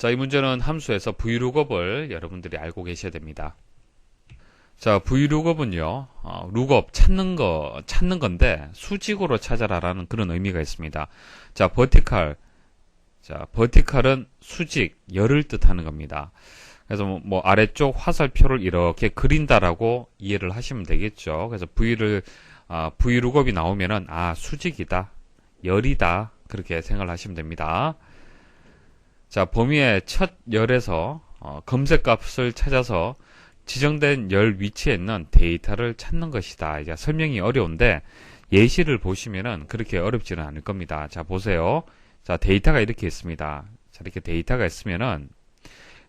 자, 이 문제는 함수에서 vlookup을 여러분들이 알고 계셔야 됩니다. 자, vlookup은요, lookup 찾는 건데 수직으로 찾아라라는 그런 의미가 있습니다. 자, vertical. 자, vertical은 수직, 열을 뜻하는 겁니다. 그래서 뭐 아래쪽 화살표를 이렇게 그린다라고 이해를 하시면 되겠죠. 그래서 vlookup이 나오면은 수직이다, 열이다 그렇게 생각을 하시면 됩니다. 자, 범위의 첫 열에서 검색값을 찾아서 지정된 열 위치에 있는 데이터를 찾는 것이다. 이제 설명이 어려운데 예시를 보시면은 그렇게 어렵지는 않을 겁니다. 자, 보세요. 자, 데이터가 이렇게 있습니다. 자, 이렇게 데이터가 있으면은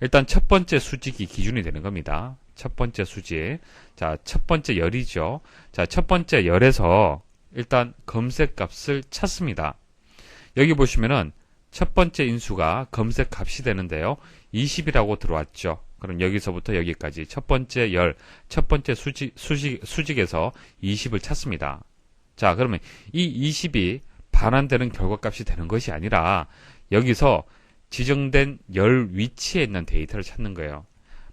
일단 첫 번째 수직이 기준이 되는 겁니다. 첫 번째 수직. 자, 첫 번째 열이죠. 자, 첫 번째 열에서 일단 검색값을 찾습니다. 여기 보시면은 첫 번째 인수가 검색 값이 되는데요. 20이라고 들어왔죠. 그럼 여기서부터 여기까지 첫 번째 열, 첫 번째 수직에서 20을 찾습니다. 자, 그러면 이 20이 반환되는 결과값이 되는 것이 아니라 여기서 지정된 열 위치에 있는 데이터를 찾는 거예요.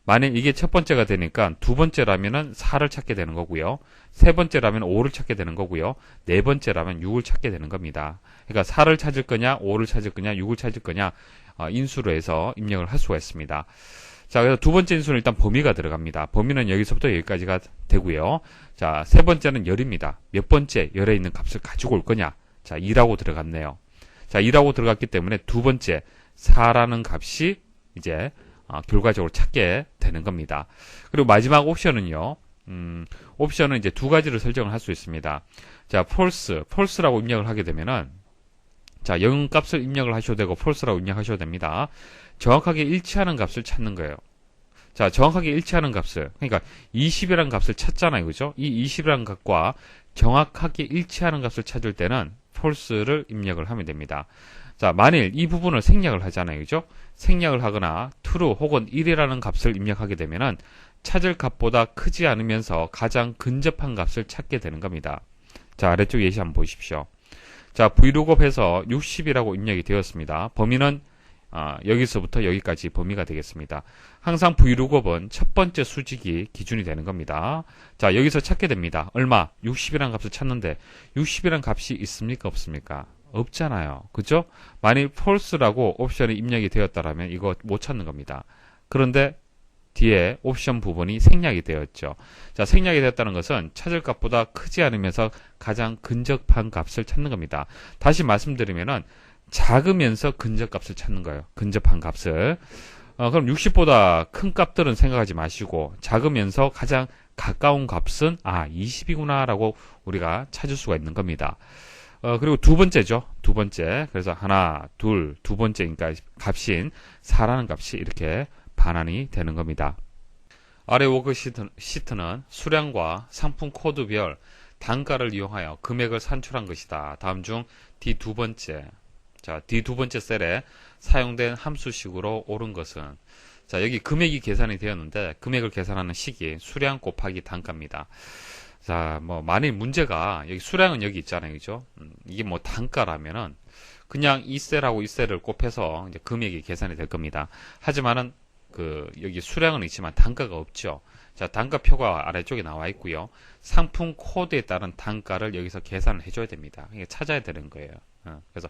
만약 이게 첫 번째가 되니까 두 번째라면은 4를 찾게 되는 거고요. 세 번째라면 5를 찾게 되는 거고요. 네 번째라면 6을 찾게 되는 겁니다. 그러니까 4를 찾을 거냐, 5를 찾을 거냐, 6을 찾을 거냐 인수로 해서 입력을 할 수가 있습니다. 자, 그래서 두 번째 인수는 일단 범위가 들어갑니다. 범위는 여기서부터 여기까지가 되고요. 자, 세 번째는 열입니다. 몇 번째 열에 있는 값을 가지고 올 거냐. 자, 2라고 들어갔네요. 자, 2라고 들어갔기 때문에 두 번째 4라는 값이 이제 결과적으로 찾게 되는 겁니다. 그리고 마지막 옵션은요. 옵션은 이제 두 가지를 설정을 할 수 있습니다. 자, false라고 입력을 하게 되면은 자, 0값을 입력을 하셔도 되고 false라고 입력하셔도 됩니다. 정확하게 일치하는 값을 찾는 거예요. 자, 정확하게 일치하는 값을, 그러니까 20이라는 값을 찾잖아요. 그죠? 이 20이라는 값과 정확하게 일치하는 값을 찾을 때는 false를 입력을 하면 됩니다. 자, 만일 이 부분을 생략을 하잖아요. 그죠? 생략을 하거나 true 혹은 1이라는 값을 입력하게 되면은 찾을 값보다 크지 않으면서 가장 근접한 값을 찾게 되는 겁니다. 자, 아래쪽 예시 한번 보십시오. 자, vlookup에서 60이라고 입력이 되었습니다. 범위는 여기서부터 여기까지 범위가 되겠습니다. 항상 vlookup은 첫 번째 수직이 기준이 되는 겁니다. 자, 여기서 찾게 됩니다. 얼마? 60이라는 값을 찾는데 60이라는 값이 있습니까? 없습니까? 없잖아요. 그죠? 만일 false라고 옵션이 입력이 되었다면 이거 못 찾는 겁니다. 그런데 뒤에 옵션 부분이 생략이 되었죠. 자, 생략이 되었다는 것은 찾을 값보다 크지 않으면서 가장 근접한 값을 찾는 겁니다. 다시 말씀드리면은 작으면서 근접값을 찾는 거예요. 근접한 값을. 그럼 60보다 큰 값들은 생각하지 마시고 작으면서 가장 가까운 값은 20이구나 라고 우리가 찾을 수가 있는 겁니다. 그리고 두 번째죠. 두 번째. 그래서 하나, 둘, 두 번째니까 값인 4라는 값이 이렇게 반환이 되는 겁니다. 아래 워크시트는 수량과 상품 코드별 단가를 이용하여 금액을 산출한 것이다. 다음 중 D 두 번째. 자, D 두 번째 셀에 사용된 함수식으로 옳은 것은, 자, 여기 금액이 계산이 되었는데 금액을 계산하는 식이 수량 곱하기 단가입니다. 자, 뭐 만일 문제가 여기 수량은 여기 있잖아요. 그죠? 이게 뭐 단가라면은 그냥 이 셀하고 이 셀을 곱해서 이제 금액이 계산이 될 겁니다. 하지만은 여기 수량은 있지만 단가가 없죠. 자, 단가표가 아래쪽에 나와 있고요. 상품 코드에 따른 단가를 여기서 계산을 해줘야 됩니다. 이게 찾아야 되는 거예요. 그래서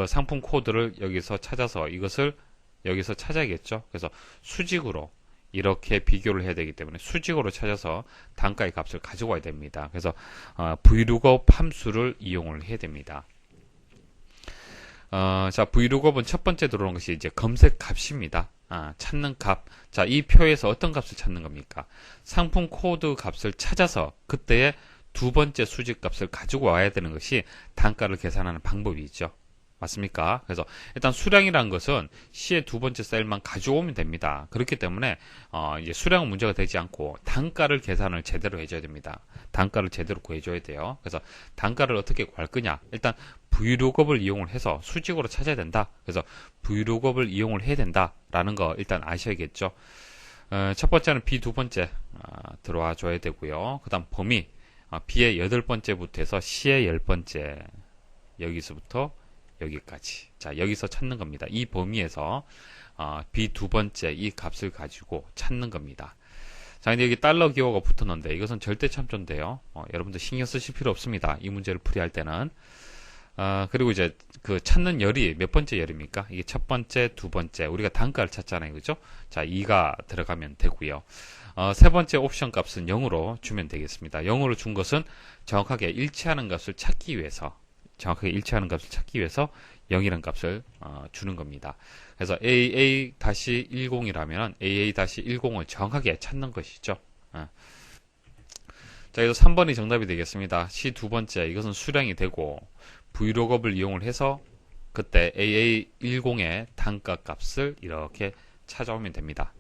상품 코드를 여기서 찾아서 이것을 여기서 찾아야겠죠. 그래서 수직으로 이렇게 비교를 해야 되기 때문에 수직으로 찾아서 단가의 값을 가지고 와야 됩니다. 그래서 vlookup 함수를 이용을 해야 됩니다. 자, vlookup은 첫 번째 들어오는 것이 이제 검색 값입니다. 찾는 값. 자, 이 표에서 어떤 값을 찾는 겁니까? 상품 코드 값을 찾아서 그때의 두 번째 수직 값을 가지고 와야 되는 것이 단가를 계산하는 방법이죠. 맞습니까? 그래서 일단 수량이라는 것은 C의 두 번째 셀만 가져오면 됩니다. 그렇기 때문에 이제 수량은 문제가 되지 않고 단가를 계산을 제대로 해줘야 됩니다. 단가를 제대로 구해줘야 돼요. 그래서 단가를 어떻게 구할 거냐? 일단 vlookup을 이용을 해서 수직으로 찾아야 된다. 그래서 vlookup을 이용을 해야 된다라는 거 일단 아셔야겠죠. 첫 번째는 B 두 번째 들어와 줘야 되고요. 그 다음 범위 B의 8번째부터 해서 C의 10번째 여기서부터 여기까지. 자, 여기서 찾는 겁니다. 이 범위에서 B 두 번째 이 값을 가지고 찾는 겁니다. 자, 근데 여기 달러 기호가 붙었는데 이것은 절대 참조인데요. 여러분들 신경 쓰실 필요 없습니다. 이 문제를 풀이할 때는. 그리고 이제 그 찾는 열이 몇 번째 열입니까? 이게 첫 번째, 두 번째. 우리가 단가를 찾잖아요. 그죠? 자, 2가 들어가면 되고요. 세 번째 옵션 값은 0으로 주면 되겠습니다. 0으로 준 것은 정확하게 일치하는 값을 찾기 위해서 0이라는 값을 주는 겁니다. 그래서 AA-10이라면 AA-10을 정확하게 찾는 것이죠. 자, 그래서 3번이 정답이 되겠습니다. C 두 번째, 이것은 수량이 되고 브이로그업을 이용을 해서 그때 AA10의 단가 값을 이렇게 찾아오면 됩니다.